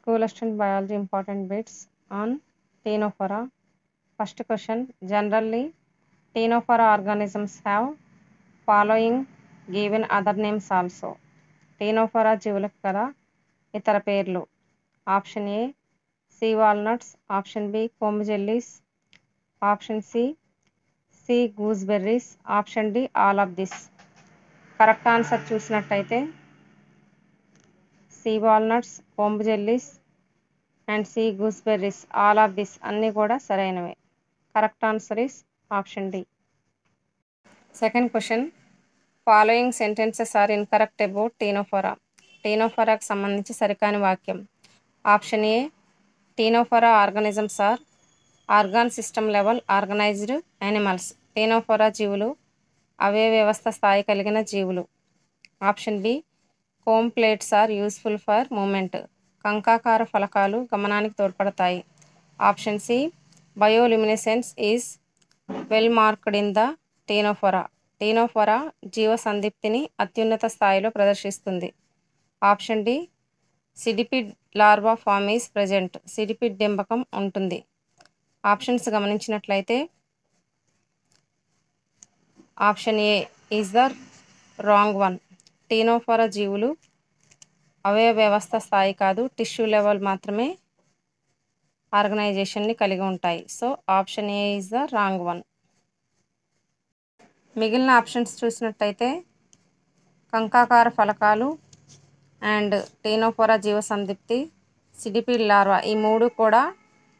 School student biology important bits on Ctenophora. First question. Generally, Ctenophora organisms have following given other names also. Ctenophora జీవులకు గల ఇతర పేర్లు. Option A sea walnuts, option B comb jellies, option C gooseberries, option D all of this. Correct answer చూసినట్టయితే sea walnuts, comb jellies and sea gooseberries, all of this అన్నీ కూడా సరైనవే. Correct answer is option D. Second question. Following sentences are incorrect about Ctenophora. టీనోఫోరాకు సంబంధించి సరికాని వాక్యం. Option A Ctenophora organisms are organ system level organized animals. Ctenophora జీవులు అవయవ వ్యవస్థ స్థాయి కలిగిన జీవులు. Option B comb plates are useful for movement. కంకాకార ఫలకాలు గమనానికి తోడ్పడతాయి. Option C bioluminescence is well marked in the Ctenophora. Ctenophora జీవ సందీప్తిని అత్యున్నత స్థాయిలో ప్రదర్శిస్తుంది. Option D cydippid larva form is present. Cydippid డింబకం ఉంటుంది. ఆప్షన్స్ గమనించినట్లయితే option A is the wrong one. Ctenophora జీవులు అవయవ వ్యవస్థ స్థాయి కాదు, టిష్యూ లెవెల్ మాత్రమే ఆర్గనైజేషన్ని కలిగి ఉంటాయి. So option A is the wrong one. మిగిలిన ఆప్షన్స్ చూసినట్టయితే కంకాకార ఫలకాలు అండ్ టీనోఫోరా జీవ సందీప్తి, సిడిపిడ్ లార్వా ఈ మూడు కూడా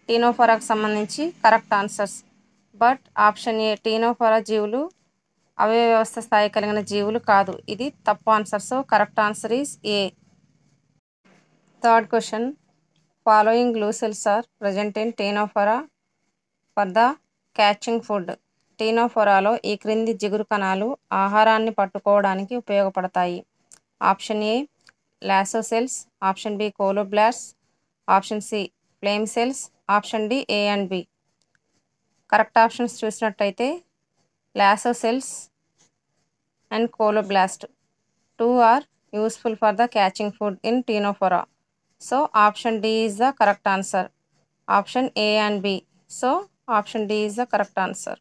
టీనోఫోరాకు సంబంధించి correct answers. But option A Ctenophora జీవులు అవయవ వ్యవస్థ స్థాయి కలిగిన జీవులు కాదు. ఇది తప్పు answer. So correct answer is A. Third question. Following glue cells are present in Ctenophora for the catching food. టీనోఫోరాలో ఈ క్రింది జిగురు కణాలు ఆహారాన్ని పట్టుకోవడానికి ఉపయోగపడతాయి. Option A lasso cells, option B colloblast, option C flame cells, option D A and B. Correct options చూసినట్టయితే lasso cells and colloblast two are useful for the catching food in Ctenophora. So option D is the correct answer. Option A and B. So option D is the correct answer.